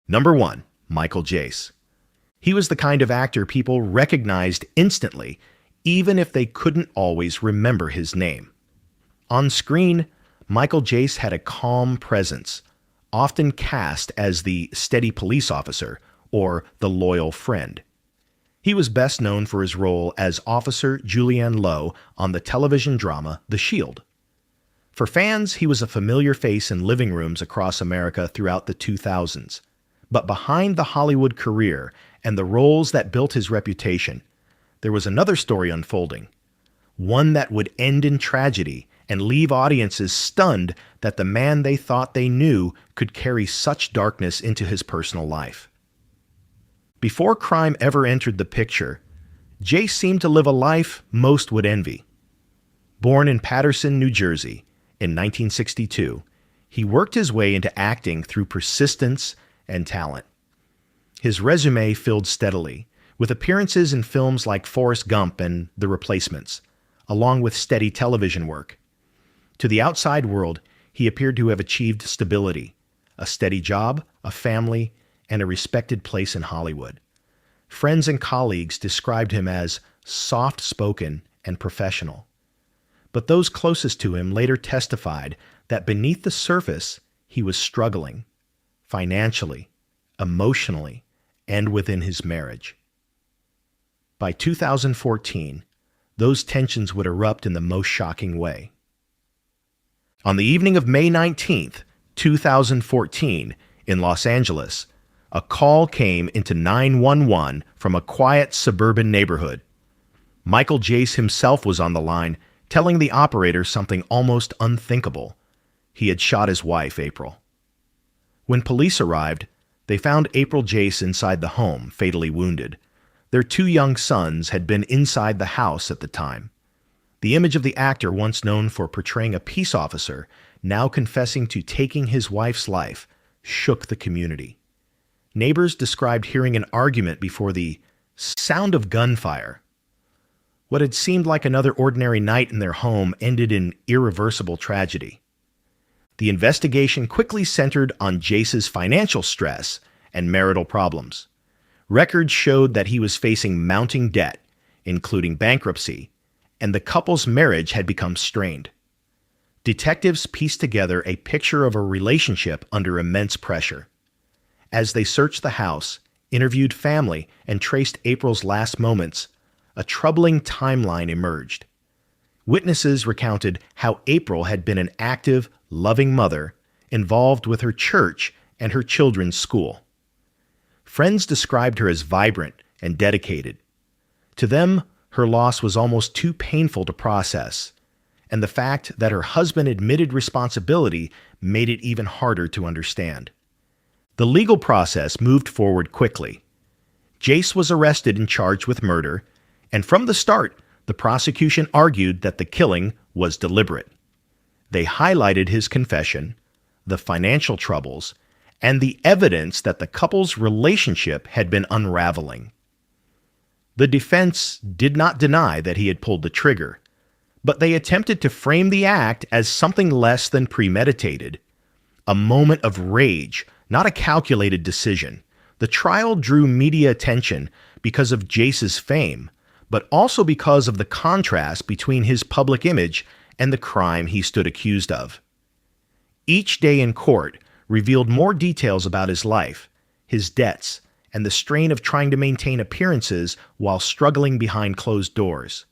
Number 1. Michael Jace. He was the kind of actor people recognized instantly, even if they couldn't always remember his name. On screen, Michael Jace had a calm presence, often cast as the steady police officer or the loyal friend. He was best known for his role as Officer Julianne Lowe on the television drama The Shield. For fans, he was a familiar face in living rooms across America throughout the 2000s. But behind the Hollywood career and the roles that built his reputation, there was another story unfolding, one that would end in tragedy and leave audiences stunned that the man they thought they knew could carry such darkness into his personal life. Before crime ever entered the picture, Jace seemed to live a life most would envy. Born in Paterson, New Jersey, in 1962, he worked his way into acting through persistence and talent. His resume filled steadily, with appearances in films like Forrest Gump and The Replacements, along with steady television work. To the outside world, he appeared to have achieved stability, a steady job, a family, and a respected place in Hollywood. Friends and colleagues described him as soft-spoken and professional. But those closest to him later testified that beneath the surface, he was struggling, financially, emotionally, and within his marriage. By 2014, those tensions would erupt in the most shocking way. On the evening of May 19th, 2014, in Los Angeles, a call came into 911 from a quiet suburban neighborhood. Michael Jace himself was on the line, telling the operator something almost unthinkable. He had shot his wife, April. When police arrived, they found April Jace inside the home, fatally wounded. Their 2 young sons had been inside the house at the time. The image of the actor once known for portraying a peace officer, now confessing to taking his wife's life, shook the community. Neighbors described hearing an argument before the sound of gunfire. What had seemed like another ordinary night in their home ended in irreversible tragedy. The investigation quickly centered on Jace's financial stress and marital problems. Records showed that he was facing mounting debt, including bankruptcy, and the couple's marriage had become strained. Detectives pieced together a picture of a relationship under immense pressure. As they searched the house, interviewed family, and traced April's last moments, a troubling timeline emerged. Witnesses recounted how April had been an active, loving mother involved with her church and her children's school. Friends described her as vibrant and dedicated. To them, her loss was almost too painful to process, and the fact that her husband admitted responsibility made it even harder to understand. The legal process moved forward quickly. Jace was arrested and charged with murder, and from the start, the prosecution argued that the killing was deliberate. They highlighted his confession, the financial troubles, and the evidence that the couple's relationship had been unraveling. The defense did not deny that he had pulled the trigger, but they attempted to frame the act as something less than premeditated, a moment of rage, not a calculated decision. The trial drew media attention because of Jace's fame, but also because of the contrast between his public image and the crime he stood accused of. Each day in court revealed more details about his life, his debts, and the strain of trying to maintain appearances while struggling behind closed doors.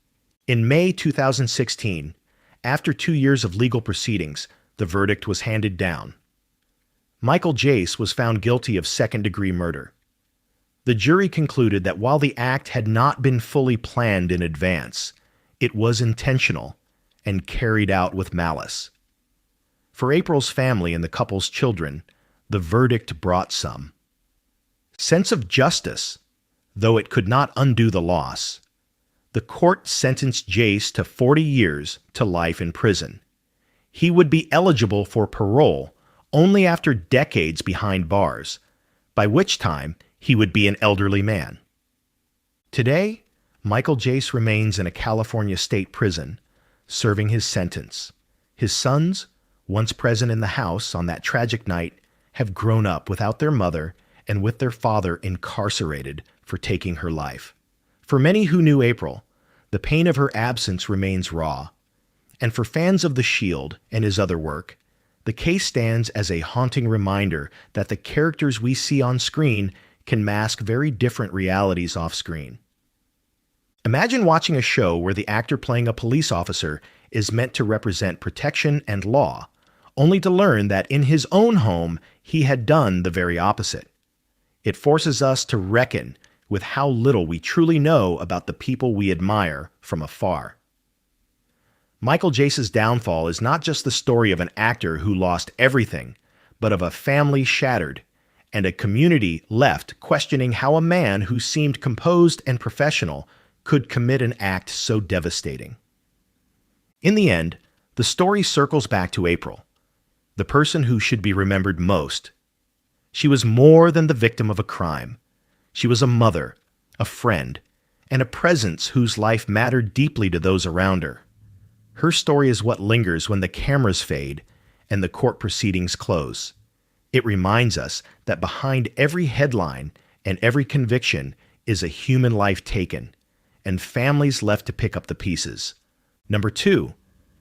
In May 2016, after 2 years of legal proceedings, the verdict was handed down. Michael Jace was found guilty of second-degree murder. The jury concluded that while the act had not been fully planned in advance, it was intentional and carried out with malice. For April's family and the couple's children, the verdict brought some sense of justice, though it could not undo the loss. The court sentenced Jace to 40 years to life in prison. He would be eligible for parole only after decades behind bars, by which time he would be an elderly man. Today, Michael Jace remains in a California state prison, serving his sentence. His sons, once present in the house on that tragic night, have grown up without their mother and with their father incarcerated for taking her life. For many who knew April, the pain of her absence remains raw. And for fans of The Shield and his other work, the case stands as a haunting reminder that the characters we see on screen can mask very different realities off screen. Imagine watching a show where the actor playing a police officer is meant to represent protection and law, only to learn that in his own home he had done the very opposite. It forces us to reckon with how little we truly know about the people we admire from afar. Michael Jace's downfall is not just the story of an actor who lost everything, but of a family shattered and a community left questioning how a man who seemed composed and professional could commit an act so devastating. In the end, the story circles back to April, the person who should be remembered most. She was more than the victim of a crime. She was a mother, a friend, and a presence whose life mattered deeply to those around her. Her story is what lingers when the cameras fade and the court proceedings close. It reminds us that behind every headline and every conviction is a human life taken, and families left to pick up the pieces. Number 2,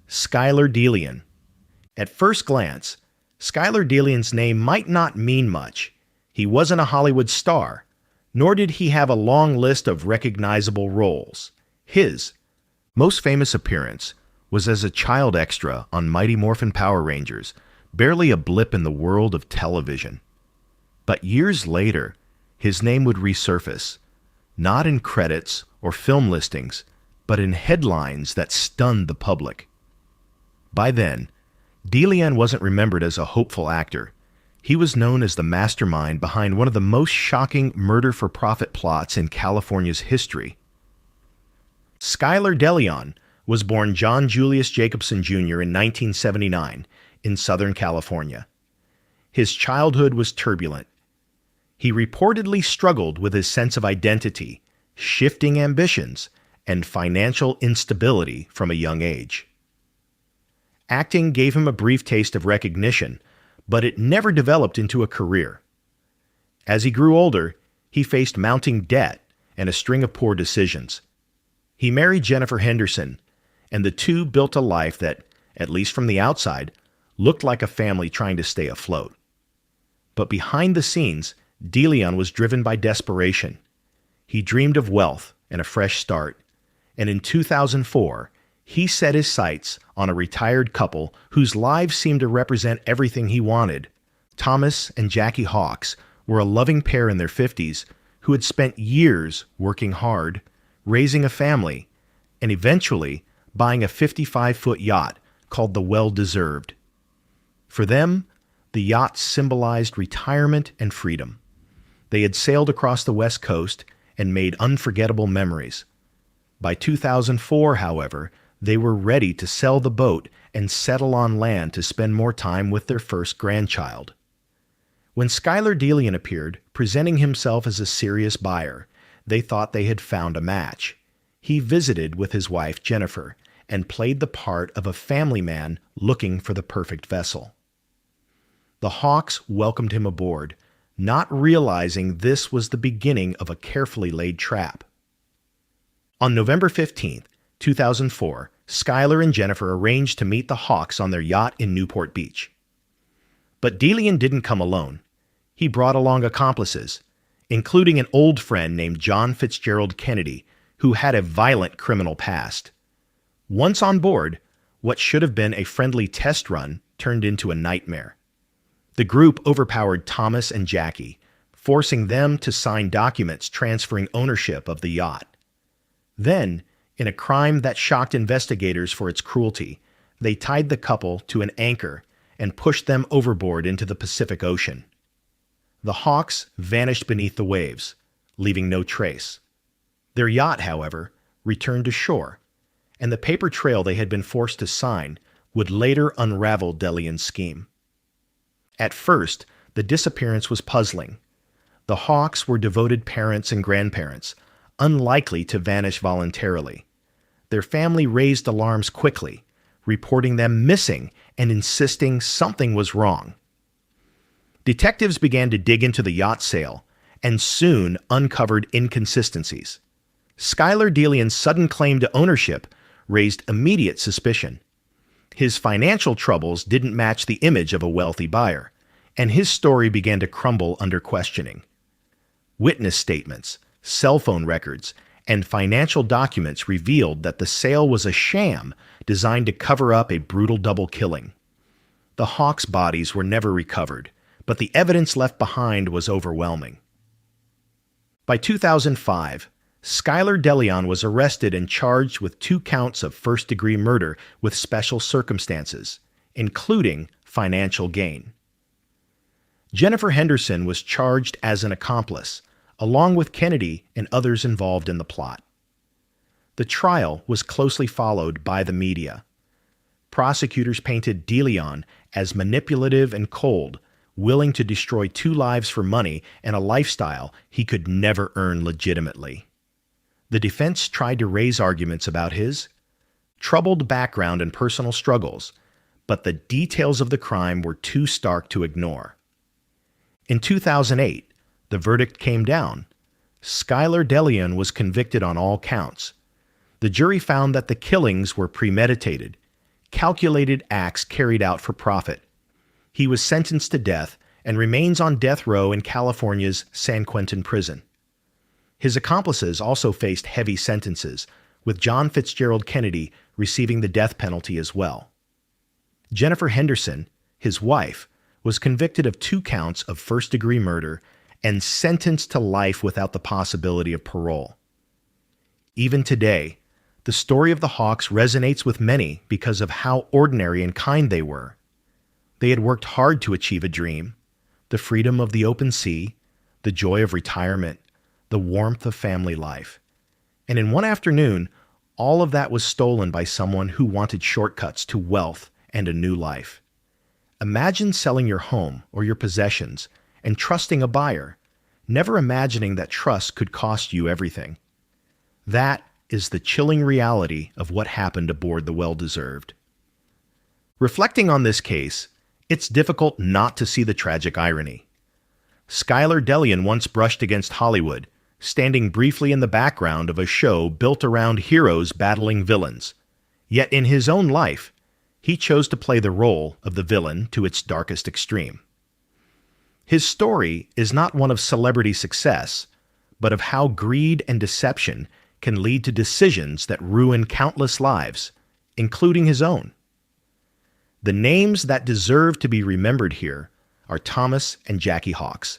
Skylar Delian. At first glance, Skylar Delian's name might not mean much. He wasn't a Hollywood star, nor did he have a long list of recognizable roles. His most famous appearance was as a child extra on Mighty Morphin Power Rangers, barely a blip in the world of television. But years later, his name would resurface, not in credits or film listings, but in headlines that stunned the public. By then, Delian wasn't remembered as a hopeful actor. He was known as the mastermind behind one of the most shocking murder-for-profit plots in California's history. Skylar Delian was born John Julius Jacobson Jr. in 1979 in Southern California. His childhood was turbulent. He reportedly struggled with his sense of identity, shifting ambitions, and financial instability from a young age. Acting gave him a brief taste of recognition, but it never developed into a career. As he grew older, he faced mounting debt and a string of poor decisions. He married Jennifer Henderson, and the two built a life that, at least from the outside, looked like a family trying to stay afloat. But behind the scenes, Delian was driven by desperation. He dreamed of wealth and a fresh start, and in 2004, he set his sights on a retired couple whose lives seemed to represent everything he wanted. Thomas and Jackie Hawks were a loving pair in their 50s who had spent years working hard, raising a family, and eventually buying a 55-foot yacht called the Well-Deserved. For them, the yacht symbolized retirement and freedom. They had sailed across the West Coast and made unforgettable memories. By 2004, however, they were ready to sell the boat and settle on land to spend more time with their first grandchild. When Skylar Delian appeared, presenting himself as a serious buyer, they thought they had found a match. He visited with his wife, Jennifer, and played the part of a family man looking for the perfect vessel. The Hawks welcomed him aboard, not realizing this was the beginning of a carefully laid trap. On November 15, 2004, Skylar and Jennifer arranged to meet the Hawks on their yacht in Newport Beach. But Delian didn't come alone. He brought along accomplices, including an old friend named John Fitzgerald Kennedy, who had a violent criminal past. Once on board, what should have been a friendly test run turned into a nightmare. The group overpowered Thomas and Jackie, forcing them to sign documents transferring ownership of the yacht. Then, in a crime that shocked investigators for its cruelty, they tied the couple to an anchor and pushed them overboard into the Pacific Ocean. The Hawks vanished beneath the waves, leaving no trace. Their yacht, however, returned to shore, and the paper trail they had been forced to sign would later unravel Delian's scheme. At first, the disappearance was puzzling. The Hawks were devoted parents and grandparents, unlikely to vanish voluntarily. Their family raised alarms quickly, reporting them missing and insisting something was wrong. Detectives began to dig into the yacht sale and soon uncovered inconsistencies. Skylar Deleon's sudden claim to ownership raised immediate suspicion. His financial troubles didn't match the image of a wealthy buyer, and his story began to crumble under questioning. Witness statements, cell phone records, and financial documents revealed that the sale was a sham designed to cover up a brutal double killing. The Hawks' bodies were never recovered, but the evidence left behind was overwhelming. By 2005, Skylar Deleon was arrested and charged with 2 counts of first-degree murder with special circumstances, including financial gain. Jennifer Henderson was charged as an accomplice, along with Kennedy and others involved in the plot. The trial was closely followed by the media. Prosecutors painted Deleon as manipulative and cold, willing to destroy 2 lives for money and a lifestyle he could never earn legitimately. The defense tried to raise arguments about his troubled background and personal struggles, but the details of the crime were too stark to ignore. In 2008, the verdict came down. Skylar Deleon was convicted on all counts. The jury found that the killings were premeditated, calculated acts carried out for profit. He was sentenced to death and remains on death row in California's San Quentin prison. His accomplices also faced heavy sentences, with John Fitzgerald Kennedy receiving the death penalty as well. Jennifer Henderson, his wife, was convicted of 2 counts of first-degree murder and sentenced to life without the possibility of parole. Even today, the story of the Hawks resonates with many because of how ordinary and kind they were. They had worked hard to achieve a dream, the freedom of the open sea, the joy of retirement, the warmth of family life. And in one afternoon, all of that was stolen by someone who wanted shortcuts to wealth and a new life. Imagine selling your home or your possessions and trusting a buyer, never imagining that trust could cost you everything. That is the chilling reality of what happened aboard the Well-Deserved. Reflecting on this case, it's difficult not to see the tragic irony. Skylar Deleon once brushed against Hollywood, standing briefly in the background of a show built around heroes battling villains. Yet in his own life, he chose to play the role of the villain to its darkest extreme. His story is not one of celebrity success, but of how greed and deception can lead to decisions that ruin countless lives, including his own. The names that deserve to be remembered here are Thomas and Jackie Hawks,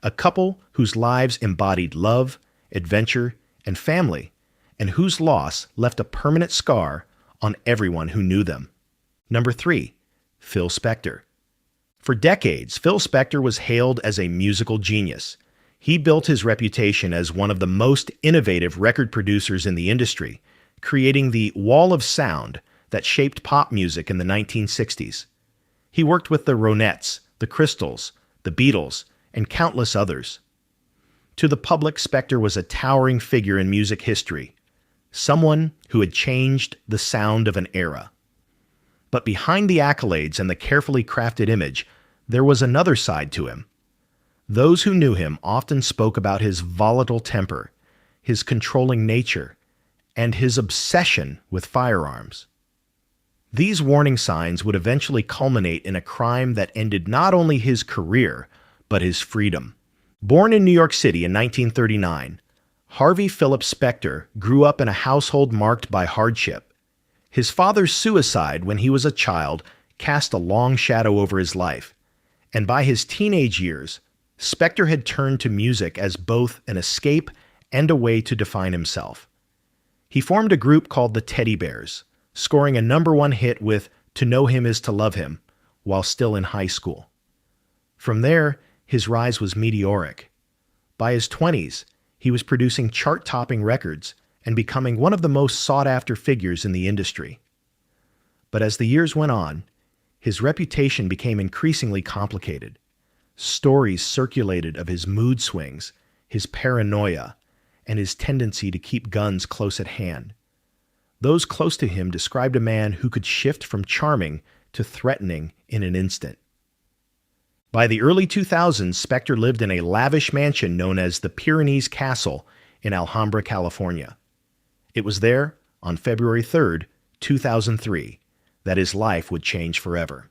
a couple whose lives embodied love, adventure, and family, and whose loss left a permanent scar on everyone who knew them. Number 3, Phil Spector. For decades, Phil Spector was hailed as a musical genius. He built his reputation as one of the most innovative record producers in the industry, creating the wall of sound that shaped pop music in the 1960s. He worked with the Ronettes, the Crystals, the Beatles, and countless others. To the public, Spector was a towering figure in music history, someone who had changed the sound of an era. But behind the accolades and the carefully crafted image, there was another side to him. Those who knew him often spoke about his volatile temper, his controlling nature, and his obsession with firearms. These warning signs would eventually culminate in a crime that ended not only his career, but his freedom. Born in New York City in 1939, Harvey Philip Spector grew up in a household marked by hardship. His father's suicide when he was a child cast a long shadow over his life, and by his teenage years, Spector had turned to music as both an escape and a way to define himself. He formed a group called the Teddy Bears, scoring a #1 hit with To Know Him Is to Love Him while still in high school. From there, his rise was meteoric. By his 20s, he was producing chart-topping records and becoming one of the most sought-after figures in the industry. But as the years went on, his reputation became increasingly complicated. Stories circulated of his mood swings, his paranoia, and his tendency to keep guns close at hand. Those close to him described a man who could shift from charming to threatening in an instant. By the early 2000s, Spector lived in a lavish mansion known as the Pyrenees Castle in Alhambra, California. It was there, on February 3rd, 2003, that his life would change forever.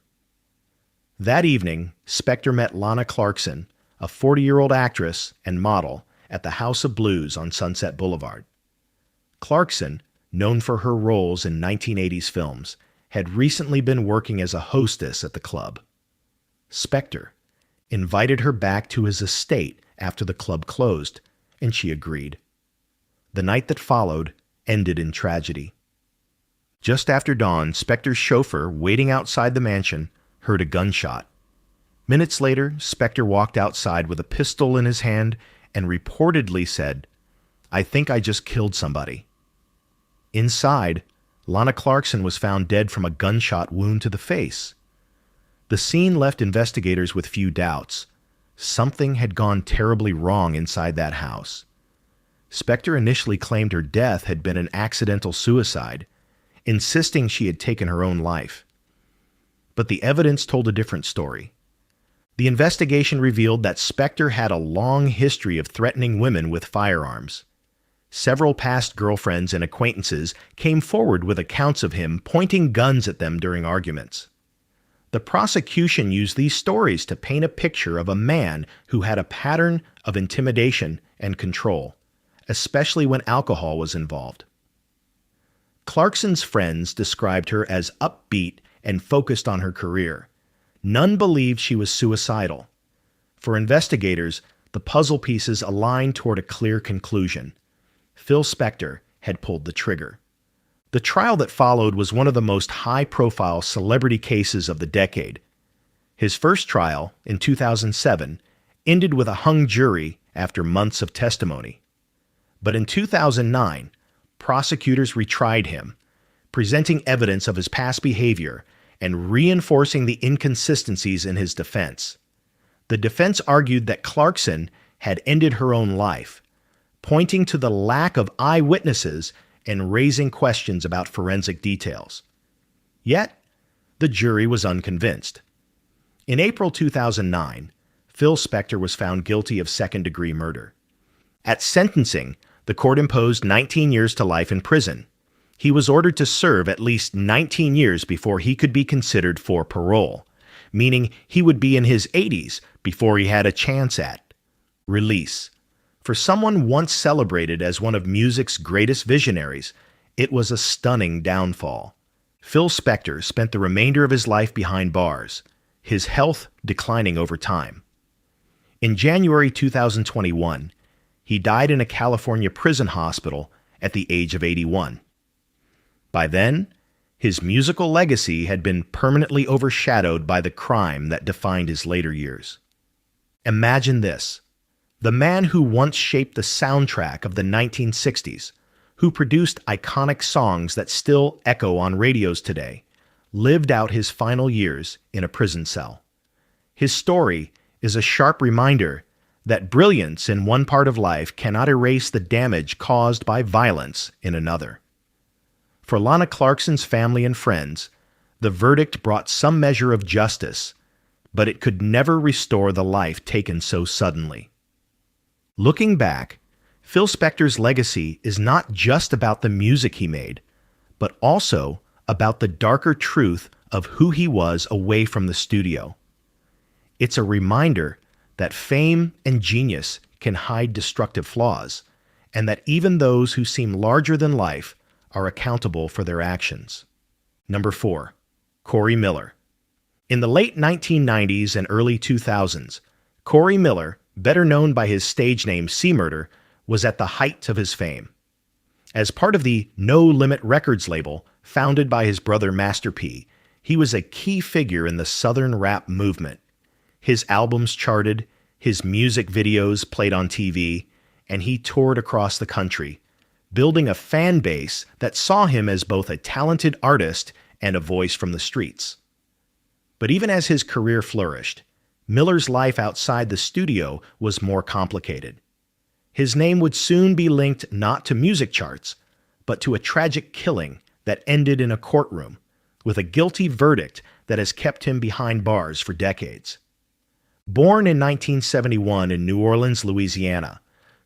That evening, Spector met Lana Clarkson, a 40-year-old actress and model, at the House of Blues on Sunset Boulevard. Clarkson, known for her roles in 1980s films, had recently been working as a hostess at the club. Spector invited her back to his estate after the club closed, and she agreed. The night that followed ended in tragedy. Just after dawn, Spector's chauffeur, waiting outside the mansion, heard a gunshot. Minutes later, Spector walked outside with a pistol in his hand and reportedly said, "I think I just killed somebody." Inside, Lana Clarkson was found dead from a gunshot wound to the face. The scene left investigators with few doubts. Something had gone terribly wrong inside that house. Spector initially claimed her death had been an accidental suicide, insisting she had taken her own life. But the evidence told a different story. The investigation revealed that Spector had a long history of threatening women with firearms. Several past girlfriends and acquaintances came forward with accounts of him pointing guns at them during arguments. The prosecution used these stories to paint a picture of a man who had a pattern of intimidation and control, especially when alcohol was involved. Clarkson's friends described her as upbeat and focused on her career. None believed she was suicidal. For investigators, the puzzle pieces aligned toward a clear conclusion. Phil Spector had pulled the trigger. The trial that followed was one of the most high-profile celebrity cases of the decade. His first trial, in 2007, ended with a hung jury after months of testimony. But in 2009, prosecutors retried him, presenting evidence of his past behavior and reinforcing the inconsistencies in his defense. The defense argued that Clarkson had ended her own life, pointing to the lack of eyewitnesses and raising questions about forensic details. Yet, the jury was unconvinced. In April 2009, Phil Spector was found guilty of second-degree murder. At sentencing, the court imposed 19 years to life in prison. He was ordered to serve at least 19 years before he could be considered for parole, meaning he would be in his 80s before he had a chance at release. For someone once celebrated as one of music's greatest visionaries, it was a stunning downfall. Phil Spector spent the remainder of his life behind bars, his health declining over time. In January 2021, he died in a California prison hospital at the age of 81. By then, his musical legacy had been permanently overshadowed by the crime that defined his later years. Imagine this. The man who once shaped the soundtrack of the 1960s, who produced iconic songs that still echo on radios today, lived out his final years in a prison cell. His story is a sharp reminder that brilliance in one part of life cannot erase the damage caused by violence in another. For Lana Clarkson's family and friends, the verdict brought some measure of justice, but it could never restore the life taken so suddenly. Looking back, Phil Spector's legacy is not just about the music he made, but also about the darker truth of who he was away from the studio. It's a reminder that fame and genius can hide destructive flaws, and that even those who seem larger than life are accountable for their actions. Number 4. Corey Miller. In the late 1990s and early 2000s, Corey Miller, better known by his stage name C-Murder, was at the height of his fame. As part of the No Limit Records label, founded by his brother Master P, he was a key figure in the Southern rap movement. His albums charted, his music videos played on TV, and he toured across the country, building a fan base that saw him as both a talented artist and a voice from the streets. But even as his career flourished, Miller's life outside the studio was more complicated. His name would soon be linked not to music charts, but to a tragic killing that ended in a courtroom, with a guilty verdict that has kept him behind bars for decades. Born in 1971 in New Orleans, Louisiana,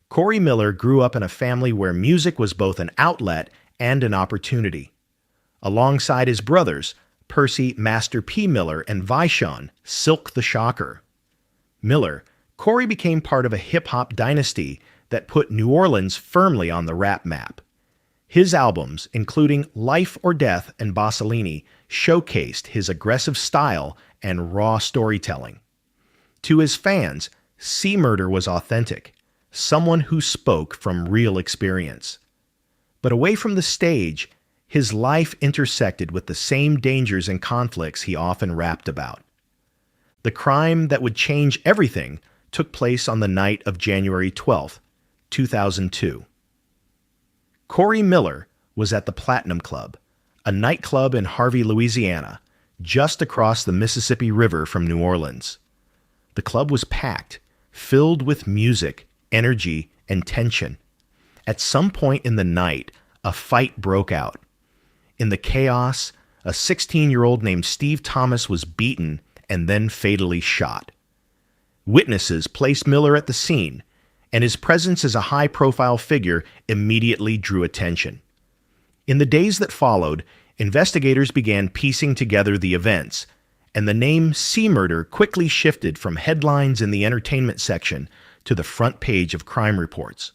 Corey Miller grew up in a family where music was both an outlet and an opportunity. Alongside his brothers, Percy Master P. Miller and Vishon Silk the Shocker Miller, Corey became part of a hip-hop dynasty that put New Orleans firmly on the rap map. His albums, including Life or Death and Bassolini, showcased his aggressive style and raw storytelling. To his fans, C Murder was authentic, someone who spoke from real experience. But away from the stage, his life intersected with the same dangers and conflicts he often rapped about. The crime that would change everything took place on the night of January 12, 2002. Corey Miller was at the Platinum Club, a nightclub in Harvey, Louisiana, just across the Mississippi River from New Orleans. The club was packed, filled with music, energy, and tension. At some point in the night, a fight broke out. In the chaos, a 16-year-old named Steve Thomas was beaten and then fatally shot. Witnesses placed Miller at the scene, and his presence as a high-profile figure immediately drew attention. In the days that followed, investigators began piecing together the events, and the name C Murder quickly shifted from headlines in the entertainment section to the front page of crime reports.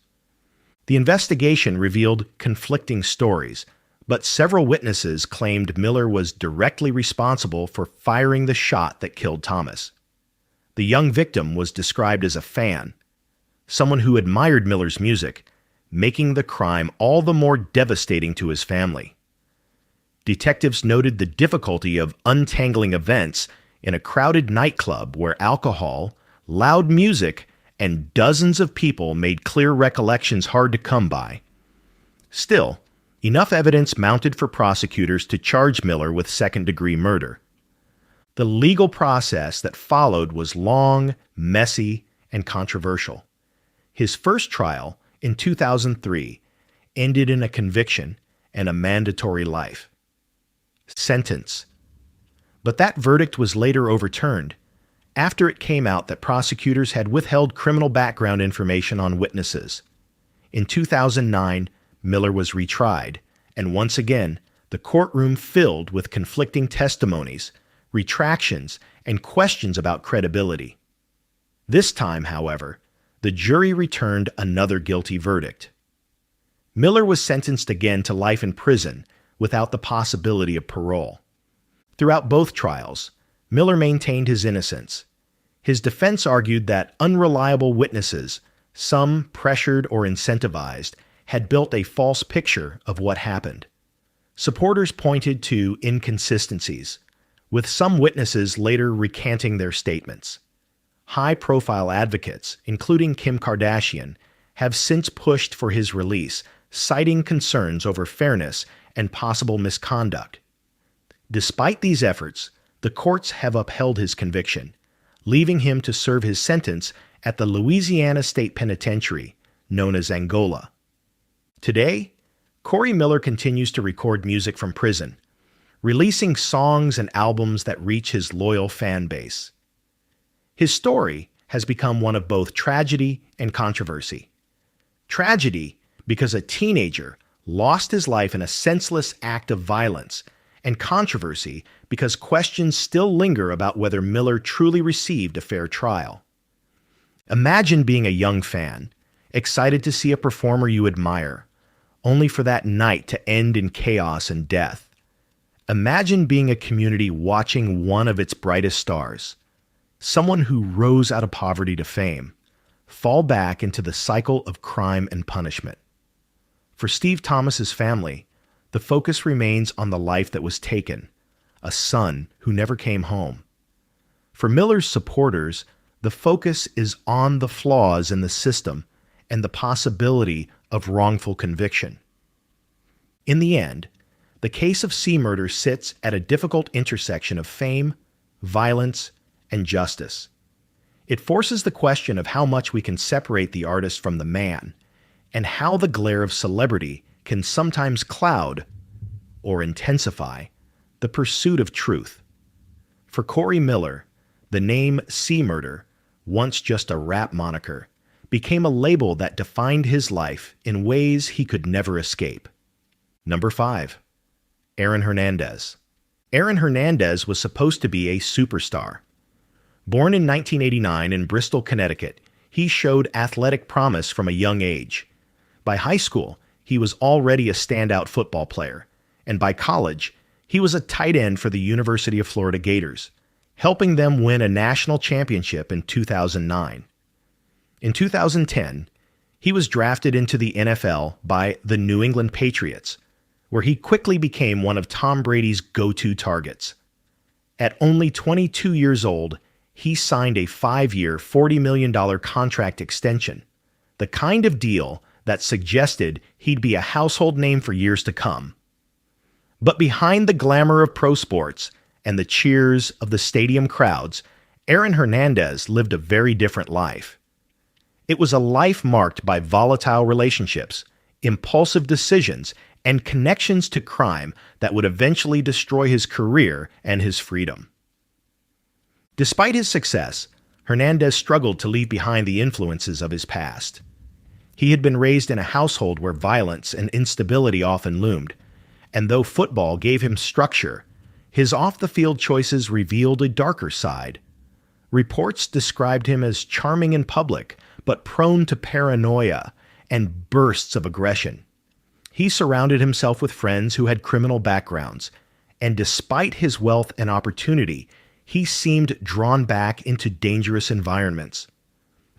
The investigation revealed conflicting stories, but several witnesses claimed Miller was directly responsible for firing the shot that killed Thomas. The young victim was described as a fan, someone who admired Miller's music, making the crime all the more devastating to his family. Detectives noted the difficulty of untangling events in a crowded nightclub where alcohol, loud music, and dozens of people made clear recollections hard to come by. Still, enough evidence mounted for prosecutors to charge Miller with second-degree murder. The legal process that followed was long, messy, and controversial. His first trial, in 2003, ended in a conviction and a mandatory life sentence. But that verdict was later overturned after it came out that prosecutors had withheld criminal background information on witnesses. In 2009, Miller was retried, and once again, the courtroom filled with conflicting testimonies, retractions, and questions about credibility. This time, however, the jury returned another guilty verdict. Miller was sentenced again to life in prison without the possibility of parole. Throughout both trials, Miller maintained his innocence. His defense argued that unreliable witnesses, some pressured or incentivized, had built a false picture of what happened. Supporters pointed to inconsistencies, with some witnesses later recanting their statements. High-profile advocates, including Kim Kardashian, have since pushed for his release, citing concerns over fairness and possible misconduct. Despite these efforts, the courts have upheld his conviction, leaving him to serve his sentence at the Louisiana State Penitentiary, known as Angola. Today, Corey Miller continues to record music from prison, releasing songs and albums that reach his loyal fan base. His story has become one of both tragedy and controversy. Tragedy because a teenager lost his life in a senseless act of violence, and controversy because questions still linger about whether Miller truly received a fair trial. Imagine being a young fan, excited to see a performer you admire, only for that night to end in chaos and death. Imagine being a community watching one of its brightest stars, someone who rose out of poverty to fame, fall back into the cycle of crime and punishment. For Steve Thomas's family, the focus remains on the life that was taken, a son who never came home. For Miller's supporters, the focus is on the flaws in the system and the possibility of wrongful conviction. In the end, the case of C Murder sits at a difficult intersection of fame, violence, and justice. It forces the question of how much we can separate the artist from the man, and how the glare of celebrity can sometimes cloud or intensify the pursuit of truth. For Corey Miller, the name C Murder once just a rap moniker, became a label that defined his life in ways he could never escape. Number 5. Aaron Hernandez. Aaron Hernandez was supposed to be a superstar. Born in 1989 in Bristol, Connecticut, he showed athletic promise from a young age. By high school, he was already a standout football player, and by college, he was a tight end for the University of Florida Gators, helping them win a national championship in 2009. In 2010, he was drafted into the NFL by the New England Patriots, where he quickly became one of Tom Brady's go-to targets. At only 22 years old, he signed a 5-year, $40 million contract extension, the kind of deal that suggested he'd be a household name for years to come. But behind the glamour of pro sports and the cheers of the stadium crowds, Aaron Hernandez lived a very different life. It was a life marked by volatile relationships, impulsive decisions, and connections to crime that would eventually destroy his career and his freedom. Despite his success, Hernandez struggled to leave behind the influences of his past. He had been raised in a household where violence and instability often loomed, and though football gave him structure, his off-the-field choices revealed a darker side. Reports described him as charming in public, but prone to paranoia and bursts of aggression. He surrounded himself with friends who had criminal backgrounds, and despite his wealth and opportunity, he seemed drawn back into dangerous environments.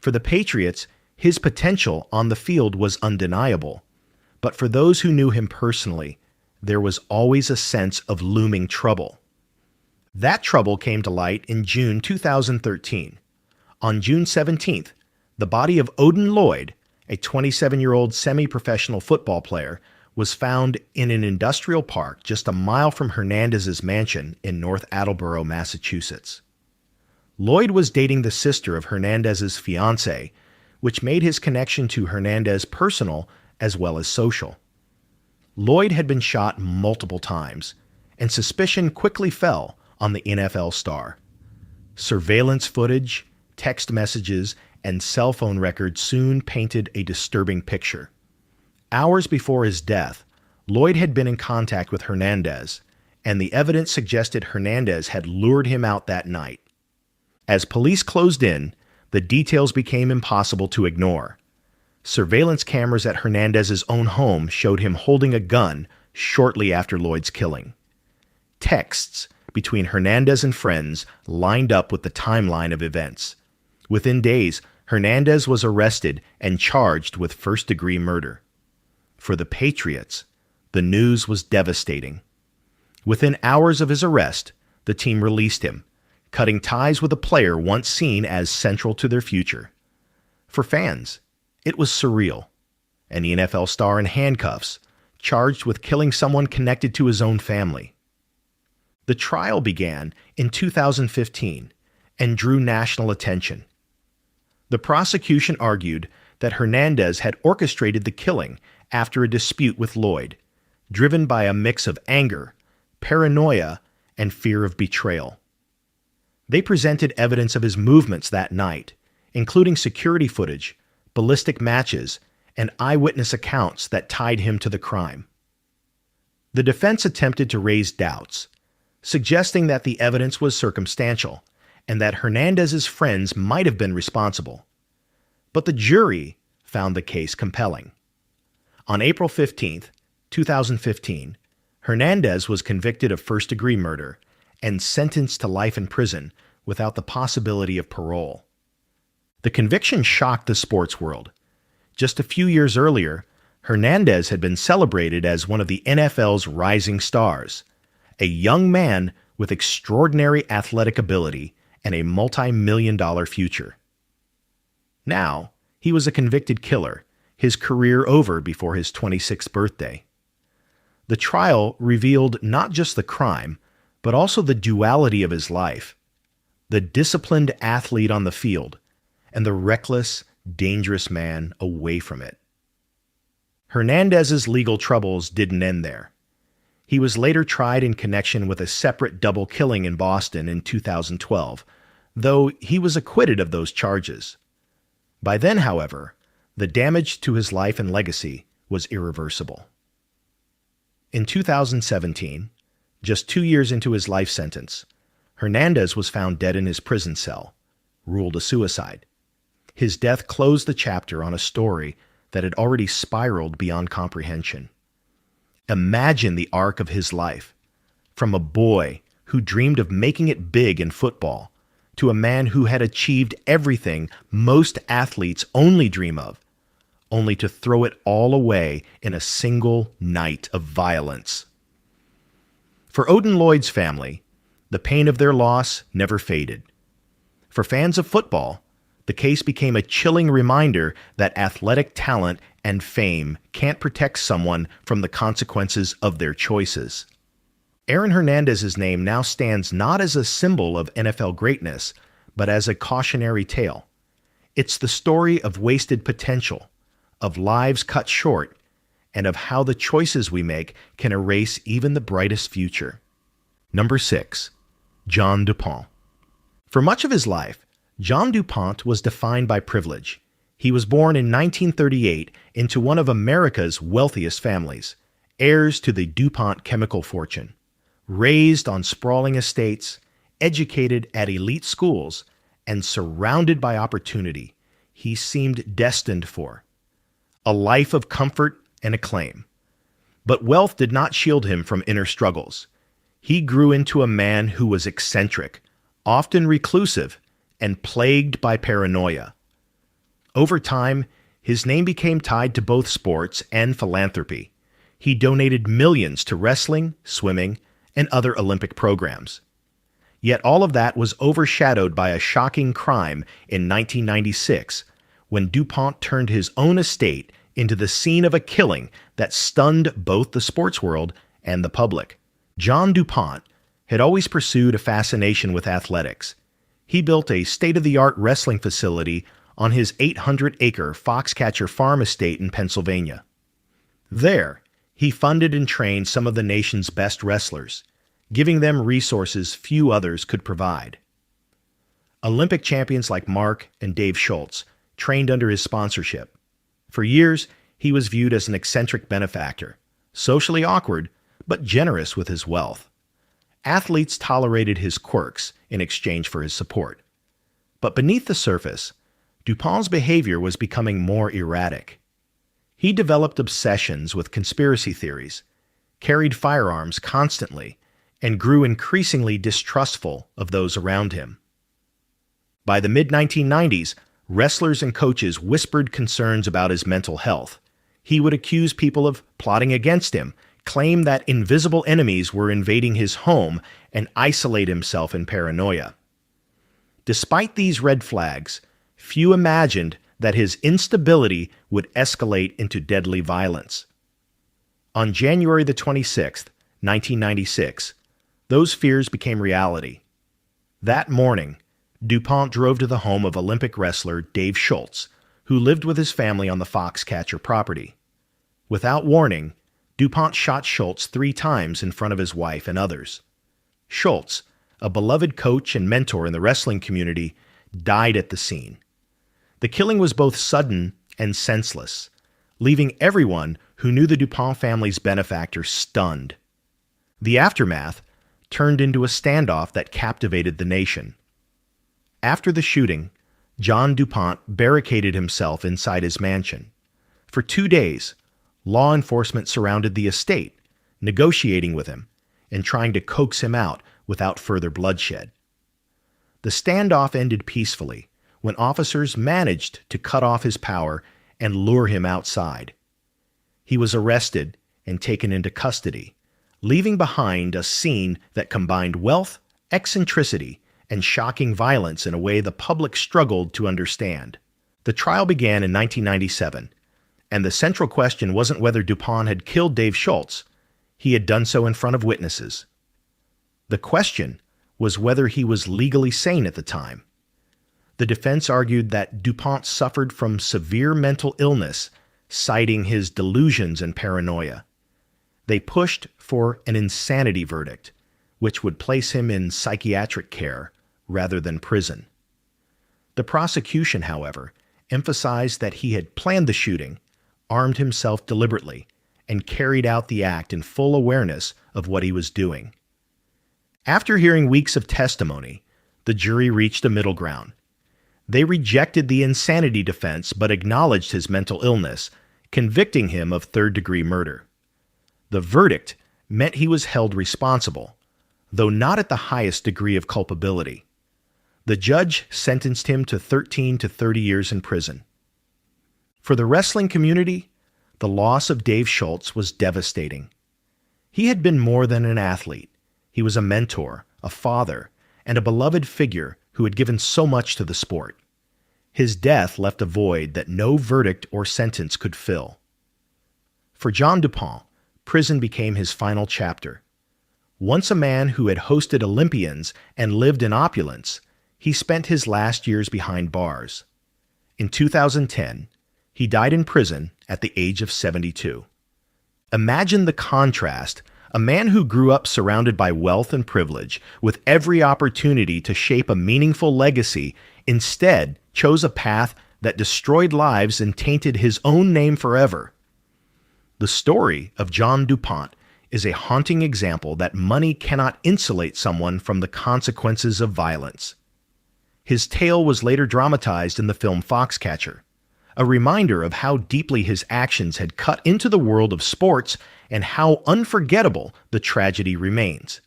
For the Patriots, his potential on the field was undeniable, but for those who knew him personally, there was always a sense of looming trouble. That trouble came to light in June 2013. On June 17th, the body of Odin Lloyd, a 27-year-old semi-professional football player, was found in an industrial park just a mile from Hernandez's mansion in North Attleboro, Massachusetts. Lloyd was dating the sister of Hernandez's fiancée, which made his connection to Hernandez personal as well as social. Lloyd had been shot multiple times, and suspicion quickly fell on the NFL star. Surveillance footage, text messages, and cell phone records soon painted a disturbing picture. Hours before his death, Lloyd had been in contact with Hernandez, and the evidence suggested Hernandez had lured him out that night. As police closed in, the details became impossible to ignore. Surveillance cameras at Hernandez's own home showed him holding a gun shortly after Lloyd's killing. Texts between Hernandez and friends lined up with the timeline of events. Within days, Hernandez was arrested and charged with first-degree murder. For the Patriots, the news was devastating. Within hours of his arrest, the team released him, cutting ties with a player once seen as central to their future. For fans, it was surreal. An NFL star in handcuffs, charged with killing someone connected to his own family. The trial began in 2015 and drew national attention. The prosecution argued that Hernandez had orchestrated the killing after a dispute with Lloyd, driven by a mix of anger, paranoia, and fear of betrayal. They presented evidence of his movements that night, including security footage, ballistic matches, and eyewitness accounts that tied him to the crime. The defense attempted to raise doubts, suggesting that the evidence was circumstantial and that Hernandez's friends might have been responsible. But the jury found the case compelling. On April 15, 2015, Hernandez was convicted of first-degree murder and sentenced to life in prison without the possibility of parole. The conviction shocked the sports world. Just a few years earlier, Hernandez had been celebrated as one of the NFL's rising stars, a young man with extraordinary athletic ability and a multi-million-dollar future. Now, he was a convicted killer, his career over before his 26th birthday. The trial revealed not just the crime, but also the duality of his life: the disciplined athlete on the field, and the reckless, dangerous man away from it. Hernandez's legal troubles didn't end there. He was later tried in connection with a separate double killing in Boston in 2012, though he was acquitted of those charges. By then, however, the damage to his life and legacy was irreversible. In 2017, just 2 years into his life sentence, Hernandez was found dead in his prison cell, ruled a suicide. His death closed the chapter on a story that had already spiraled beyond comprehension. Imagine the arc of his life, from a boy who dreamed of making it big in football to a man who had achieved everything most athletes only dream of, only to throw it all away in a single night of violence. For Odin Lloyd's family, the pain of their loss never faded. For fans of football, the case became a chilling reminder that athletic talent and fame can't protect someone from the consequences of their choices. Aaron Hernandez's name now stands not as a symbol of NFL greatness, but as a cautionary tale. It's the story of wasted potential, of lives cut short, and of how the choices we make can erase even the brightest future. Number 6. John DuPont. For much of his life, John DuPont was defined by privilege. He was born in 1938 into one of America's wealthiest families, heirs to the DuPont chemical fortune. Raised on sprawling estates, educated at elite schools, and surrounded by opportunity, he seemed destined for a life of comfort and acclaim. But wealth did not shield him from inner struggles. He grew into a man who was eccentric, often reclusive, and plagued by paranoia. Over time, his name became tied to both sports and philanthropy. He donated millions to wrestling, swimming, and other Olympic programs. Yet all of that was overshadowed by a shocking crime in 1996, when DuPont turned his own estate into the scene of a killing that stunned both the sports world and the public. John DuPont had always pursued a fascination with athletics. He built a state-of-the-art wrestling facility on his 800-acre Foxcatcher Farm estate in Pennsylvania. There, he funded and trained some of the nation's best wrestlers, giving them resources few others could provide. Olympic champions like Mark and Dave Schultz trained under his sponsorship. For years, he was viewed as an eccentric benefactor, socially awkward, but generous with his wealth. Athletes tolerated his quirks in exchange for his support. But beneath the surface, DuPont's behavior was becoming more erratic. He developed obsessions with conspiracy theories, carried firearms constantly, and grew increasingly distrustful of those around him. By the mid-1990s, wrestlers and coaches whispered concerns about his mental health. He would accuse people of plotting against him, claim that invisible enemies were invading his home, and isolate himself in paranoia. Despite these red flags, few imagined that his instability would escalate into deadly violence. On January the 26th, 1996, those fears became reality. That morning, DuPont drove to the home of Olympic wrestler Dave Schultz, who lived with his family on the Foxcatcher property. Without warning, DuPont shot Schultz 3 times in front of his wife and others. Schultz, a beloved coach and mentor in the wrestling community, died at the scene. The killing was both sudden and senseless, leaving everyone who knew the DuPont family's benefactor stunned. The aftermath turned into a standoff that captivated the nation. After the shooting, John DuPont barricaded himself inside his mansion. For 2 days, law enforcement surrounded the estate, negotiating with him and trying to coax him out without further bloodshed. The standoff ended peacefully when officers managed to cut off his power and lure him outside. He was arrested and taken into custody, leaving behind a scene that combined wealth, eccentricity, and shocking violence in a way the public struggled to understand. The trial began in 1997, and the central question wasn't whether DuPont had killed Dave Schultz. He had done so in front of witnesses. The question was whether he was legally sane at the time. The defense argued that DuPont suffered from severe mental illness, citing his delusions and paranoia. They pushed for an insanity verdict, which would place him in psychiatric care rather than prison. The prosecution, however, emphasized that he had planned the shooting, armed himself deliberately, and carried out the act in full awareness of what he was doing. After hearing weeks of testimony, the jury reached a middle ground. They rejected the insanity defense but acknowledged his mental illness, convicting him of third-degree murder. The verdict meant he was held responsible, though not at the highest degree of culpability. The judge sentenced him to 13 to 30 years in prison. For the wrestling community, the loss of Dave Schultz was devastating. He had been more than an athlete. He was a mentor, a father, and a beloved figure who had given so much to the sport. His death left a void that no verdict or sentence could fill. For John DuPont, prison became his final chapter. Once a man who had hosted Olympians and lived in opulence, he spent his last years behind bars. In 2010, he died in prison at the age of 72. Imagine the contrast. A man who grew up surrounded by wealth and privilege, with every opportunity to shape a meaningful legacy, instead chose a path that destroyed lives and tainted his own name forever. The story of John DuPont is a haunting example that money cannot insulate someone from the consequences of violence. His tale was later dramatized in the film Foxcatcher, a reminder of how deeply his actions had cut into the world of sports and how unforgettable the tragedy remains.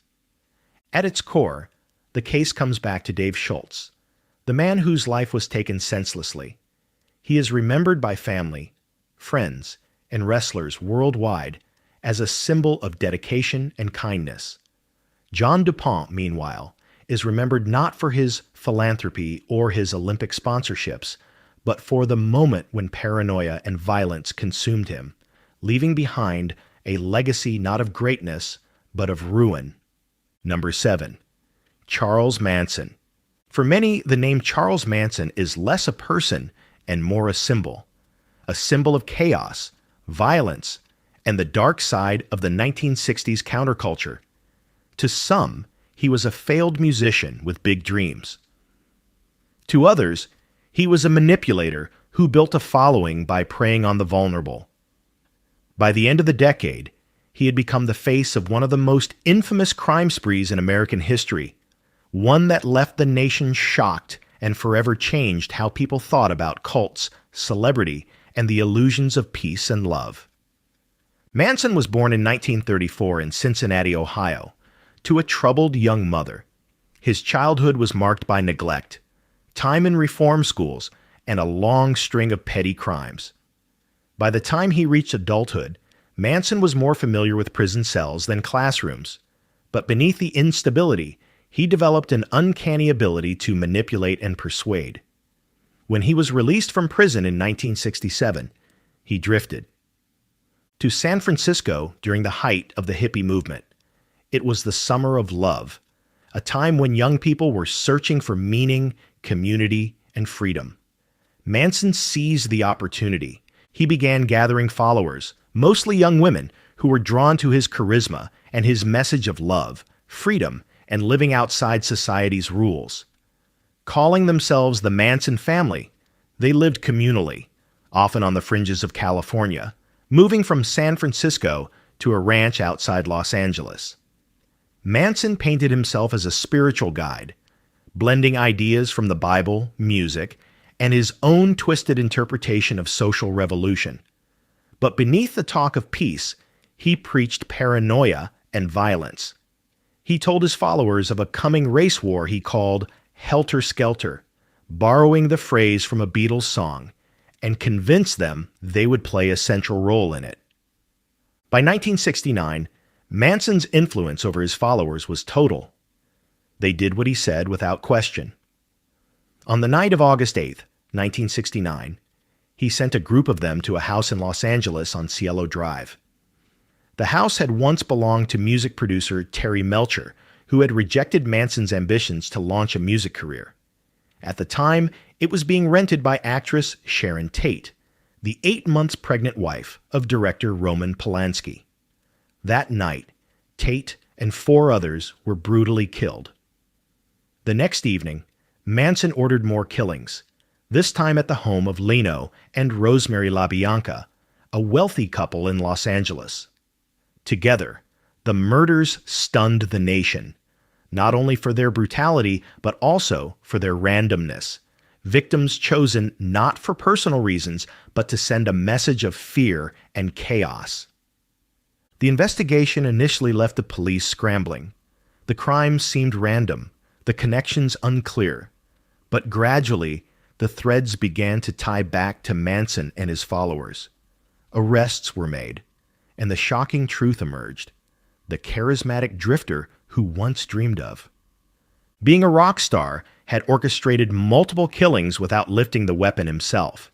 At its core, the case comes back to Dave Schultz, the man whose life was taken senselessly. He is remembered by family, friends, and wrestlers worldwide as a symbol of dedication and kindness. John DuPont, meanwhile, is remembered not for his philanthropy or his Olympic sponsorships, but for the moment when paranoia and violence consumed him, leaving behind a legacy not of greatness, but of ruin. Number 7. Charles Manson. For many, the name Charles Manson is less a person and more a symbol of chaos, violence, and the dark side of the 1960s counterculture. To some, he was a failed musician with big dreams. To others, he was a manipulator who built a following by preying on the vulnerable. By the end of the decade, he had become the face of one of the most infamous crime sprees in American history, one that left the nation shocked and forever changed how people thought about cults, celebrity, and the illusions of peace and love. Manson was born in 1934 in Cincinnati, Ohio, to a troubled young mother. His childhood was marked by neglect, time in reform schools, and a long string of petty crimes. By the time he reached adulthood, Manson was more familiar with prison cells than classrooms. But beneath the instability, he developed an uncanny ability to manipulate and persuade. When he was released from prison in 1967, he drifted to San Francisco during the height of the hippie movement. It was the summer of love, a time when young people were searching for meaning, community, and freedom. Manson seized the opportunity. He began gathering followers, mostly young women, who were drawn to his charisma and his message of love, freedom, and living outside society's rules. Calling themselves the Manson family, they lived communally, often on the fringes of California, moving from San Francisco to a ranch outside Los Angeles. Manson painted himself as a spiritual guide, blending ideas from the Bible, music, and his own twisted interpretation of social revolution. But beneath the talk of peace, he preached paranoia and violence. He told his followers of a coming race war he called Helter Skelter, borrowing the phrase from a Beatles song, and convinced them they would play a central role in it. By 1969, Manson's influence over his followers was total. They did what he said without question. On the night of August 8, 1969, he sent a group of them to a house in Los Angeles on Cielo Drive. The house had once belonged to music producer Terry Melcher, who had rejected Manson's ambitions to launch a music career. At the time, it was being rented by actress Sharon Tate, the 8 months pregnant wife of director Roman Polanski. That night, Tate and 4 others were brutally killed. The next evening, Manson ordered more killings, this time at the home of Leno and Rosemary LaBianca, a wealthy couple in Los Angeles. Together, the murders stunned the nation, not only for their brutality, but also for their randomness. Victims chosen not for personal reasons, but to send a message of fear and chaos. The investigation initially left the police scrambling. The crimes seemed random, the connections unclear. But gradually, the threads began to tie back to Manson and his followers. Arrests were made, and the shocking truth emerged: the charismatic drifter who once dreamed of. Being a rock star, had orchestrated multiple killings without lifting the weapon himself.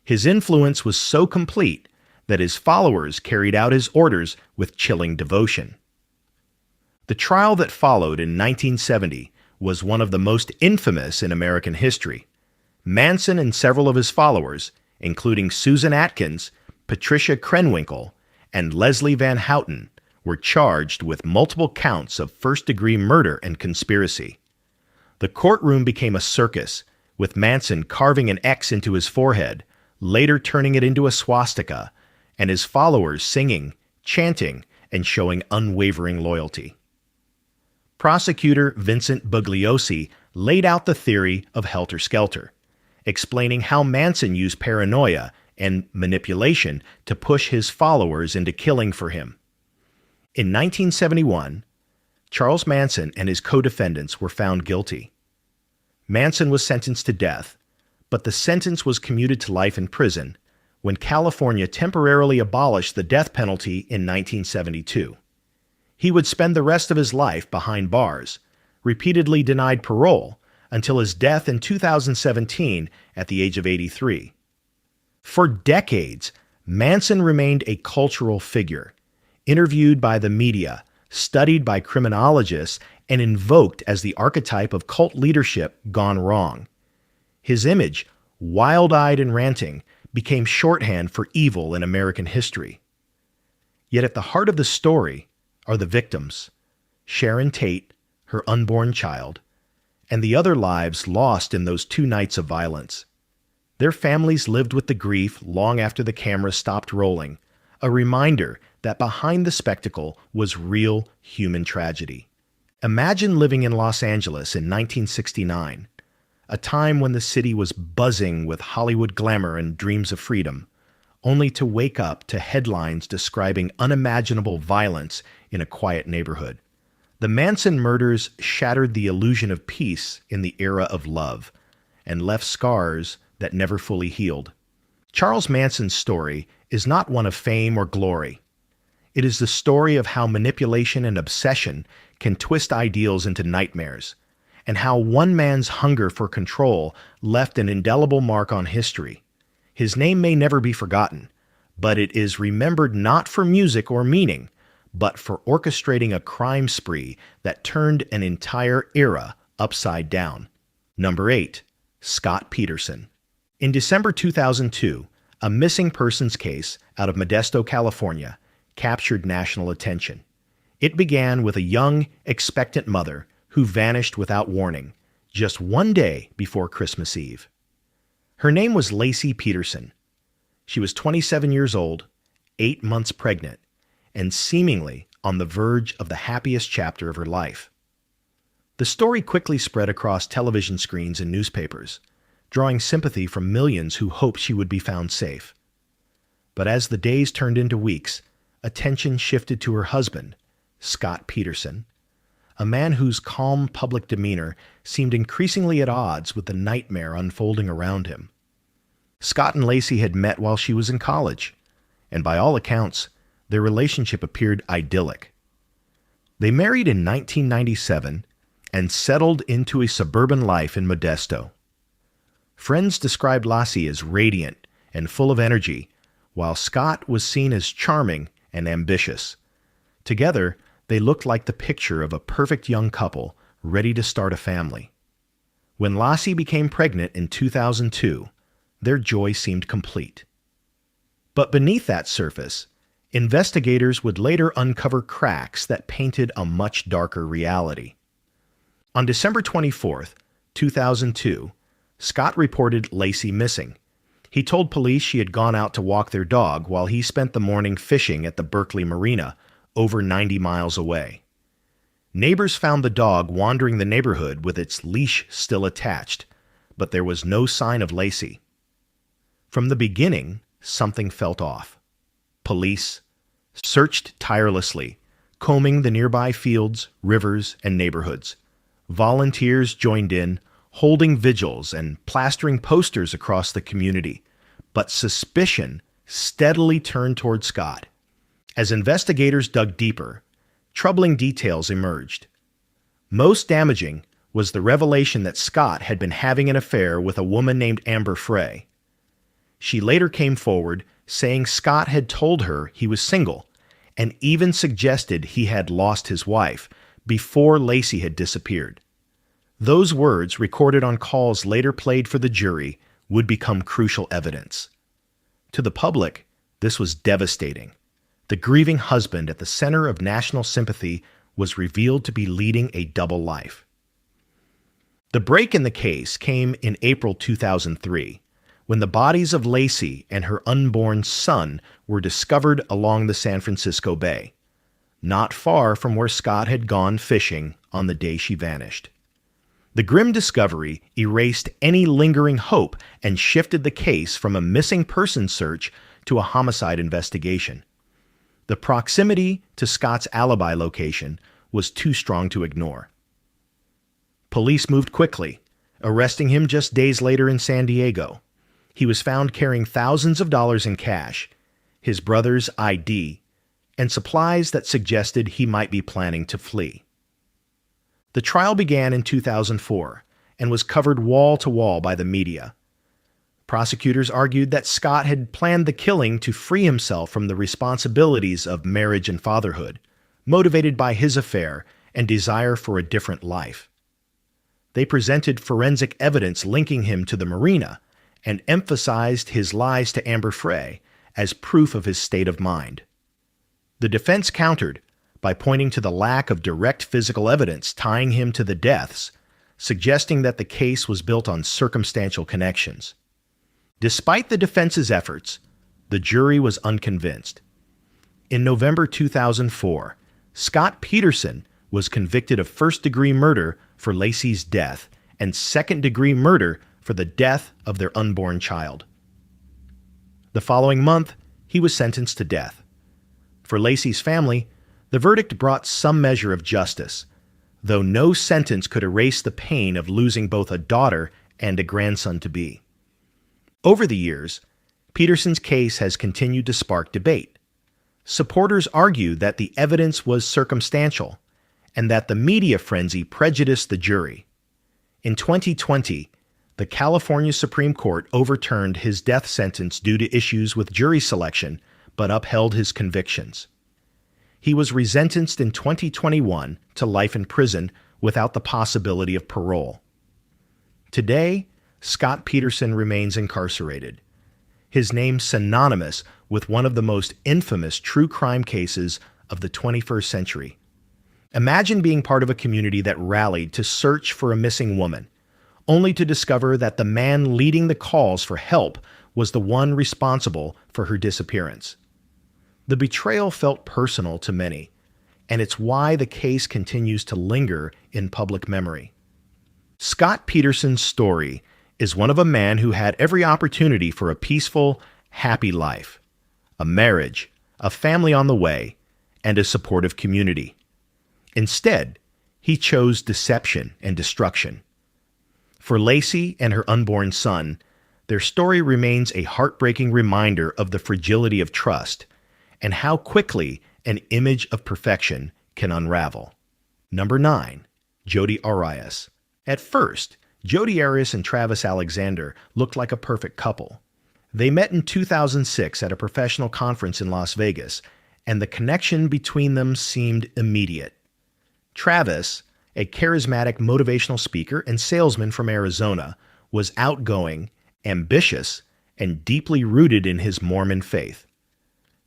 His influence was so complete that his followers carried out his orders with chilling devotion. The trial that followed in 1970 was one of the most infamous in American history. Manson and several of his followers, including Susan Atkins, Patricia Krenwinkel, and Leslie Van Houten, were charged with multiple counts of first-degree murder and conspiracy. The courtroom became a circus, with Manson carving an X into his forehead, later turning it into a swastika, and his followers singing, chanting, and showing unwavering loyalty. Prosecutor Vincent Bugliosi laid out the theory of helter-skelter, explaining how Manson used paranoia and manipulation to push his followers into killing for him. In 1971, Charles Manson and his co-defendants were found guilty. Manson was sentenced to death, but the sentence was commuted to life in prison when California temporarily abolished the death penalty in 1972. He would spend the rest of his life behind bars, repeatedly denied parole, until his death in 2017 at the age of 83. For decades, Manson remained a cultural figure, interviewed by the media, studied by criminologists, and invoked as the archetype of cult leadership gone wrong. His image, wild-eyed and ranting, became shorthand for evil in American history. Yet at the heart of the story are the victims: Sharon Tate, her unborn child, and the other lives lost in those 2 nights of violence. Their families lived with the grief long after the camera stopped rolling, a reminder that behind the spectacle was real human tragedy. Imagine living in Los Angeles in 1969, a time when the city was buzzing with Hollywood glamour and dreams of freedom, only to wake up to headlines describing unimaginable violence in a quiet neighborhood. The Manson murders shattered the illusion of peace in the era of love and left scars that never fully healed. Charles Manson's story is not one of fame or glory. It is the story of how manipulation and obsession can twist ideals into nightmares, and how one man's hunger for control left an indelible mark on history. His name may never be forgotten, but it is remembered not for music or meaning, but for orchestrating a crime spree that turned an entire era upside down. Number 8. Scott Peterson. In December 2002, a missing persons case out of Modesto, California, captured national attention. It began with a young, expectant mother who vanished without warning, just one day before Christmas Eve. Her name was Lacey Peterson. She was 27 years old, 8 months pregnant, and seemingly on the verge of the happiest chapter of her life. The story quickly spread across television screens and newspapers, drawing sympathy from millions who hoped she would be found safe. But as the days turned into weeks, attention shifted to her husband, Scott Peterson, a man whose calm public demeanor seemed increasingly at odds with the nightmare unfolding around him. Scott and Lacey had met while she was in college, and by all accounts, their relationship appeared idyllic. They married in 1997 and settled into a suburban life in Modesto. Friends described Lacey as radiant and full of energy, while Scott was seen as charming and ambitious. Together, they looked like the picture of a perfect young couple ready to start a family. When Lacey became pregnant in 2002, their joy seemed complete. But beneath that surface, investigators would later uncover cracks that painted a much darker reality. On December 24th, 2002, Scott reported Lacey missing. He told police she had gone out to walk their dog while he spent the morning fishing at the Berkeley Marina, over 90 miles away. Neighbors found the dog wandering the neighborhood with its leash still attached, but there was no sign of Lacey. From the beginning, something felt off. Police searched tirelessly, combing the nearby fields, rivers, and neighborhoods. Volunteers joined in, holding vigils and plastering posters across the community. But suspicion steadily turned toward Scott. As investigators dug deeper, troubling details emerged. Most damaging was the revelation that Scott had been having an affair with a woman named Amber Frey. She later came forward saying Scott had told her he was single and even suggested he had lost his wife before Lacey had disappeared. Those words, recorded on calls later played for the jury, would become crucial evidence. To the public, this was devastating. The grieving husband at the center of national sympathy was revealed to be leading a double life. The break in the case came in April 2003, when the bodies of Lacey and her unborn son were discovered along the San Francisco Bay, not far from where Scott had gone fishing on the day she vanished. The grim discovery erased any lingering hope and shifted the case from a missing person search to a homicide investigation. The proximity to Scott's alibi location was too strong to ignore. Police moved quickly, arresting him just days later in San Diego. He was found carrying thousands of dollars in cash, his brother's ID, and supplies that suggested he might be planning to flee. The trial began in 2004 and was covered wall to wall by the media. Prosecutors argued that Scott had planned the killing to free himself from the responsibilities of marriage and fatherhood, motivated by his affair and desire for a different life. They presented forensic evidence linking him to the marina and emphasized his lies to Amber Frey as proof of his state of mind. The defense countered by pointing to the lack of direct physical evidence tying him to the deaths, suggesting that the case was built on circumstantial connections. Despite the defense's efforts, the jury was unconvinced. In November 2004, Scott Peterson was convicted of first-degree murder for Lacey's death and second-degree murder for the death of their unborn child. The following month, he was sentenced to death. For Lacey's family, the verdict brought some measure of justice, though no sentence could erase the pain of losing both a daughter and a grandson-to-be. Over the years, Peterson's case has continued to spark debate. Supporters argue that the evidence was circumstantial and that the media frenzy prejudiced the jury. In 2020, the California Supreme Court overturned his death sentence due to issues with jury selection, but upheld his convictions. He was resentenced in 2021 to life in prison without the possibility of parole. Today, Scott Peterson remains incarcerated, his name synonymous with one of the most infamous true crime cases of the 21st century. Imagine being part of a community that rallied to search for a missing woman, only to discover that the man leading the calls for help was the one responsible for her disappearance. The betrayal felt personal to many, and it's why the case continues to linger in public memory. Scott Peterson's story is one of a man who had every opportunity for a peaceful, happy life, a marriage, a family on the way, and a supportive community. Instead, he chose deception and destruction. For Lacey and her unborn son, their story remains a heartbreaking reminder of the fragility of trust and how quickly an image of perfection can unravel. Number 9. Jodi Arias. At first, Jodi Arias and Travis Alexander looked like a perfect couple. They met in 2006 at a professional conference in Las Vegas, and the connection between them seemed immediate. Travis, a charismatic motivational speaker and salesman from Arizona, was outgoing, ambitious, and deeply rooted in his Mormon faith.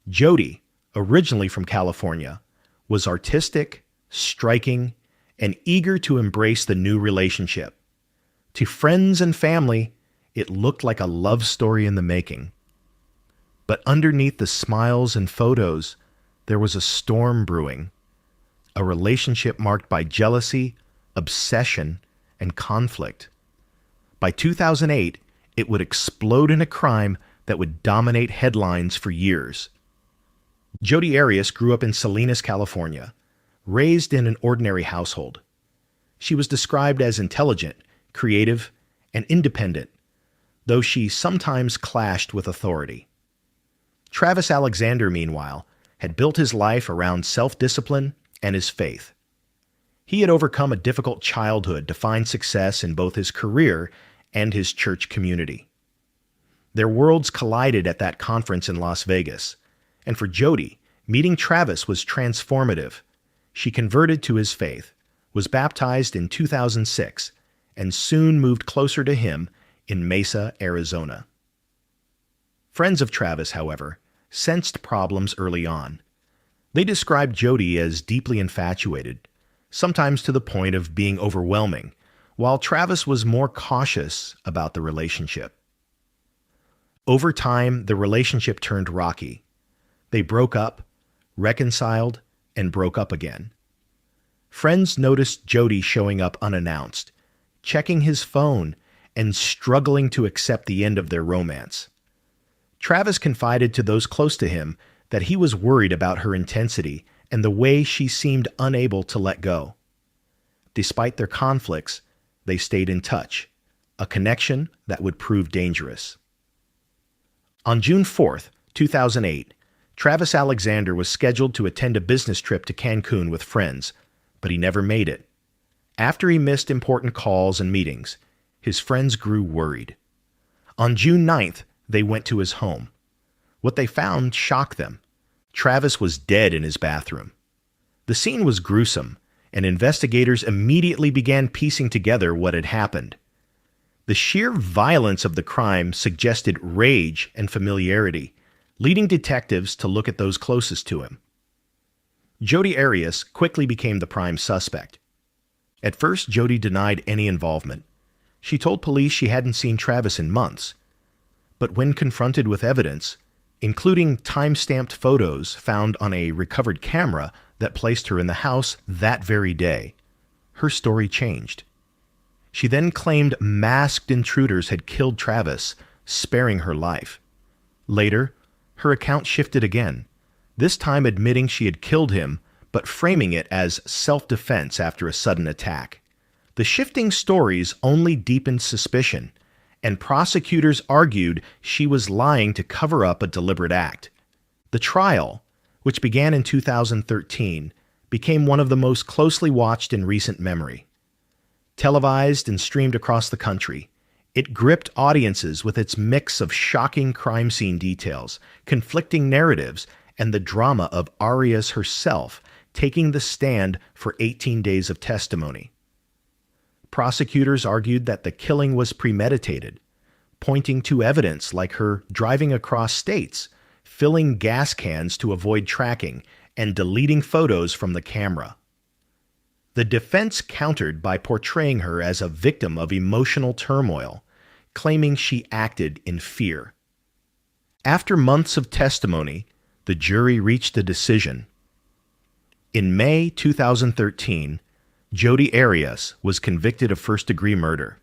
Jodi, originally from California, was artistic, striking, and eager to embrace the new relationship. To friends and family, it looked like a love story in the making. But underneath the smiles and photos, there was a storm brewing, a relationship marked by jealousy, obsession, and conflict. By 2008, it would explode in a crime that would dominate headlines for years. Jodi Arias grew up in Salinas, California, raised in an ordinary household. She was described as intelligent, creative, and independent, though she sometimes clashed with authority. Travis Alexander, meanwhile, had built his life around self-discipline and his faith. He had overcome a difficult childhood to find success in both his career and his church community. Their worlds collided at that conference in Las Vegas, and for Jodi, meeting Travis was transformative. She converted to his faith, was baptized in 2006, and soon moved closer to him in Mesa, Arizona. Friends of Travis, however, sensed problems early on. They described Jodi as deeply infatuated, sometimes to the point of being overwhelming, while Travis was more cautious about the relationship. Over time, the relationship turned rocky. They broke up, reconciled, and broke up again. Friends noticed Jodi showing up unannounced, checking his phone, and struggling to accept the end of their romance. Travis confided to those close to him that he was worried about her intensity and the way she seemed unable to let go. Despite their conflicts, they stayed in touch, a connection that would prove dangerous. On June 4th, 2008, Travis Alexander was scheduled to attend a business trip to Cancun with friends, but he never made it. After he missed important calls and meetings, his friends grew worried. On June 9th, they went to his home. What they found shocked them. Travis was dead in his bathroom. The scene was gruesome, and investigators immediately began piecing together what had happened. The sheer violence of the crime suggested rage and familiarity, leading detectives to look at those closest to him. Jodi Arias quickly became the prime suspect. At first, Jodi denied any involvement. She told police she hadn't seen Travis in months. But when confronted with evidence, including time-stamped photos found on a recovered camera that placed her in the house that very day, her story changed. She then claimed masked intruders had killed Travis, sparing her life. Later, her account shifted again, this time admitting she had killed him, but framing it as self-defense after a sudden attack. The shifting stories only deepened suspicion, and prosecutors argued she was lying to cover up a deliberate act. The trial, which began in 2013, became one of the most closely watched in recent memory. Televised and streamed across the country, it gripped audiences with its mix of shocking crime scene details, conflicting narratives, and the drama of Arias herself taking the stand for 18 days of testimony. Prosecutors argued that the killing was premeditated, pointing to evidence like her driving across states, filling gas cans to avoid tracking, and deleting photos from the camera. The defense countered by portraying her as a victim of emotional turmoil, claiming she acted in fear. After months of testimony, the jury reached a decision. In May 2013, Jodi Arias was convicted of first-degree murder.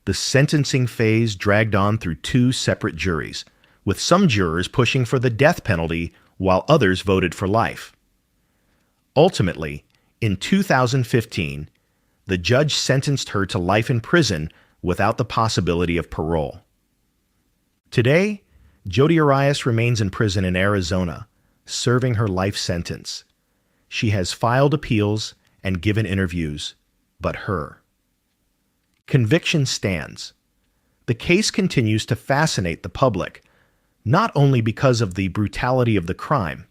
The sentencing phase dragged on through two separate juries, with some jurors pushing for the death penalty while others voted for life. Ultimately, in 2015, the judge sentenced her to life in prison without the possibility of parole. Today, Jodi Arias remains in prison in Arizona, serving her life sentence. She has filed appeals and given interviews, but her conviction stands. The case continues to fascinate the public, not only because of the brutality of the crime,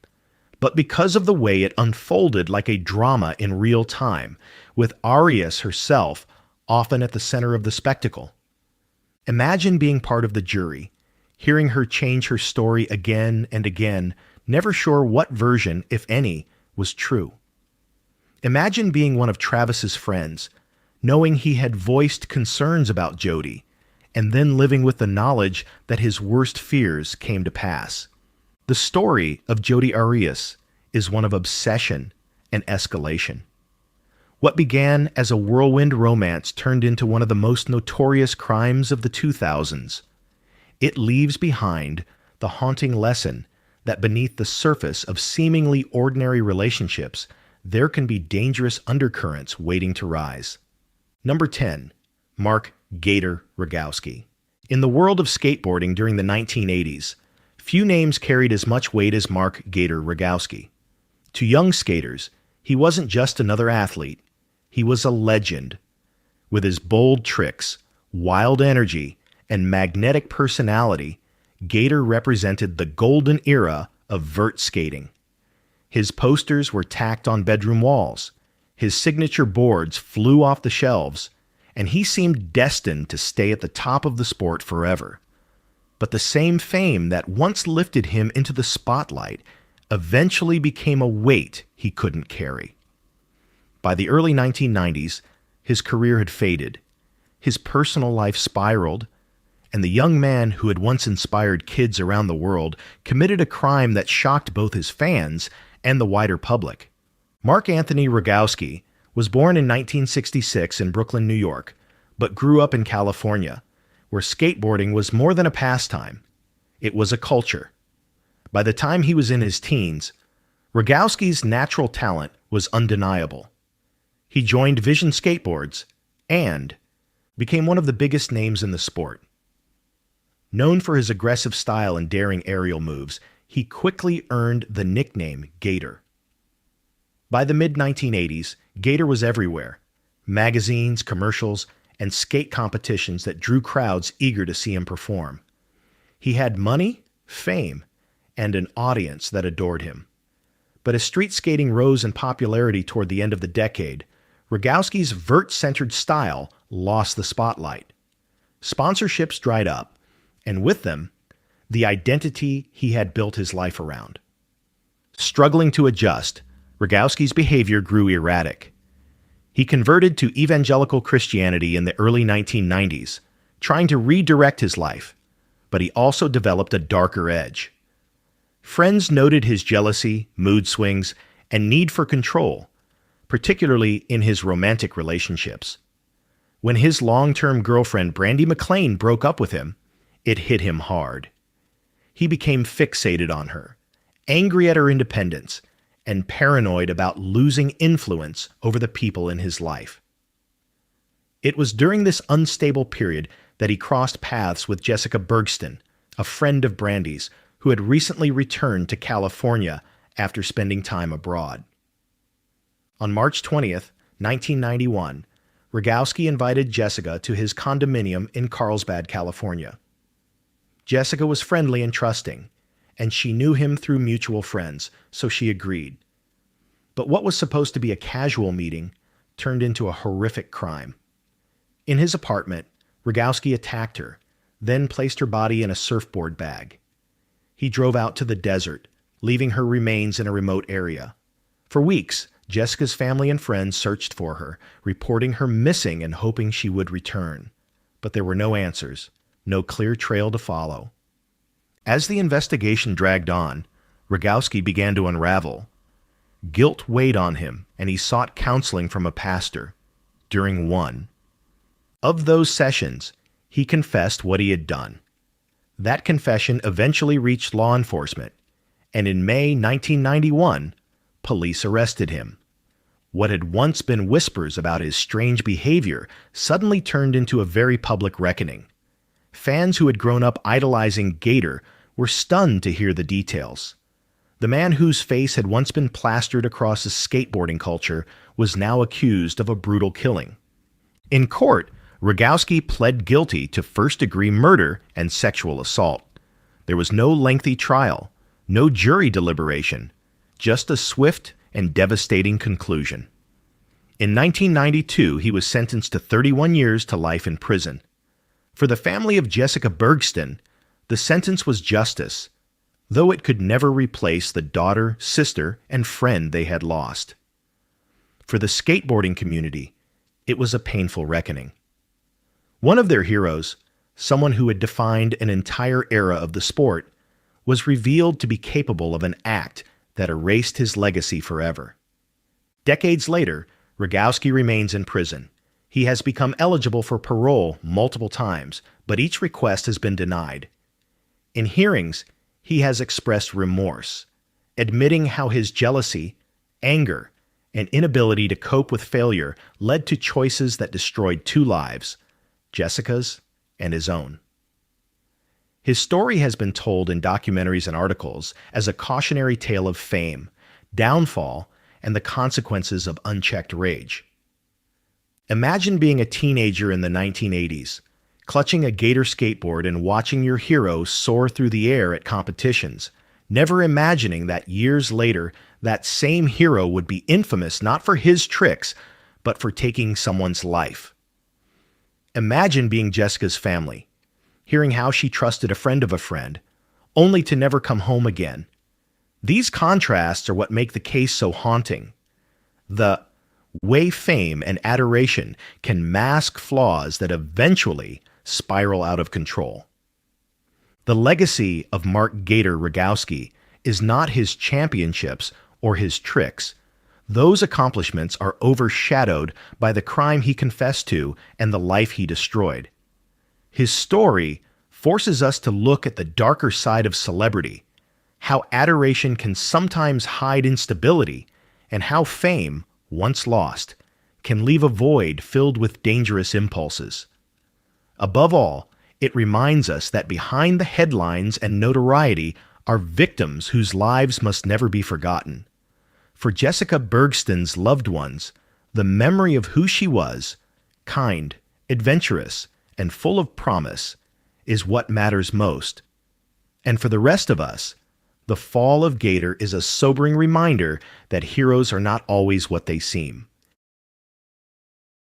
but because of the way it unfolded like a drama in real time, with Arias herself often at the center of the spectacle. Imagine being part of the jury, hearing her change her story again and again, never sure what version, if any, was true. Imagine being one of Travis's friends, knowing he had voiced concerns about Jody, and then living with the knowledge that his worst fears came to pass. The story of Jody Arias is one of obsession and escalation. What began as a whirlwind romance turned into one of the most notorious crimes of the 2000s. It leaves behind the haunting lesson that beneath the surface of seemingly ordinary relationships, there can be dangerous undercurrents waiting to rise. Number 10. Mark "Gator" Rogowski. In the world of skateboarding during the 1980s, few names carried as much weight as Mark "Gator" Rogowski. To young skaters, he wasn't just another athlete. He was a legend. With his bold tricks, wild energy, and magnetic personality, Gator represented the golden era of vert skating. His posters were tacked on bedroom walls, his signature boards flew off the shelves, and he seemed destined to stay at the top of the sport forever. But the same fame that once lifted him into the spotlight eventually became a weight he couldn't carry. By the early 1990s, his career had faded, his personal life spiraled, and the young man who had once inspired kids around the world committed a crime that shocked both his fans and the wider public. Mark Anthony Rogowski was born in 1966 in Brooklyn, New York, but grew up in California, where skateboarding was more than a pastime. It was a culture. By the time he was in his teens, Rogowski's natural talent was undeniable. He joined Vision Skateboards and became one of the biggest names in the sport. Known for his aggressive style and daring aerial moves, he quickly earned the nickname Gator. By the mid-1980s, Gator was everywhere. Magazines, commercials, and skate competitions that drew crowds eager to see him perform. He had money, fame, and an audience that adored him. But as street skating rose in popularity toward the end of the decade, Rogowski's vert-centered style lost the spotlight. Sponsorships dried up, and with them, the identity he had built his life around. Struggling to adjust, Rogowski's behavior grew erratic. He converted to evangelical Christianity in the early 1990s, trying to redirect his life, but he also developed a darker edge. Friends noted his jealousy, mood swings, and need for control, particularly in his romantic relationships. When his long-term girlfriend Brandy McLean broke up with him, it hit him hard. He became fixated on her, angry at her independence, and paranoid about losing influence over the people in his life. It was during this unstable period that he crossed paths with Jessica Bergston, a friend of Brandy's, who had recently returned to California after spending time abroad. On March 20th, 1991, Rogowski invited Jessica to his condominium in Carlsbad, California. Jessica was friendly and trusting, and she knew him through mutual friends, so she agreed. But what was supposed to be a casual meeting turned into a horrific crime. In his apartment, Rogowski attacked her, then placed her body in a surfboard bag. He drove out to the desert, leaving her remains in a remote area. For weeks, Jessica's family and friends searched for her, reporting her missing and hoping she would return. But there were no answers, no clear trail to follow. As the investigation dragged on, Rogowski began to unravel. Guilt weighed on him, and he sought counseling from a pastor. During one of those sessions, he confessed what he had done. That confession eventually reached law enforcement, and in May 1991, police arrested him. What had once been whispers about his strange behavior suddenly turned into a very public reckoning. Fans who had grown up idolizing Gator were stunned to hear the details. The man whose face had once been plastered across a skateboarding culture was now accused of a brutal killing. In court, Rogowski pled guilty to first-degree murder and sexual assault. There was no lengthy trial, no jury deliberation, just a swift and devastating conclusion. In 1992, he was sentenced to 31 years to life in prison. For the family of Jessica Bergston, the sentence was justice, though it could never replace the daughter, sister, and friend they had lost. For the skateboarding community, it was a painful reckoning. One of their heroes, someone who had defined an entire era of the sport, was revealed to be capable of an act that erased his legacy forever. Decades later, Rogowski remains in prison. He has become eligible for parole multiple times, but each request has been denied. In hearings, he has expressed remorse, admitting how his jealousy, anger, and inability to cope with failure led to choices that destroyed two lives, Jessica's and his own. His story has been told in documentaries and articles as a cautionary tale of fame, downfall, and the consequences of unchecked rage. Imagine being a teenager in the 1980s, clutching a gator skateboard and watching your hero soar through the air at competitions, never imagining that years later that same hero would be infamous not for his tricks, but for taking someone's life. Imagine being Jessica's family, hearing how she trusted a friend of a friend, only to never come home again. These contrasts are what make the case so haunting. The way fame and adoration can mask flaws that eventually spiral out of control. The legacy of Mark Gator Rogowski is not his championships or his tricks. Those accomplishments are overshadowed by the crime he confessed to and the life he destroyed. His story forces us to look at the darker side of celebrity, how adoration can sometimes hide instability, and how fame, once lost, can leave a void filled with dangerous impulses. Above all, it reminds us that behind the headlines and notoriety are victims whose lives must never be forgotten. For Jessica Bergston's loved ones, the memory of who she was, kind, adventurous, and full of promise, is what matters most. And for the rest of us, the fall of Gator is a sobering reminder that heroes are not always what they seem.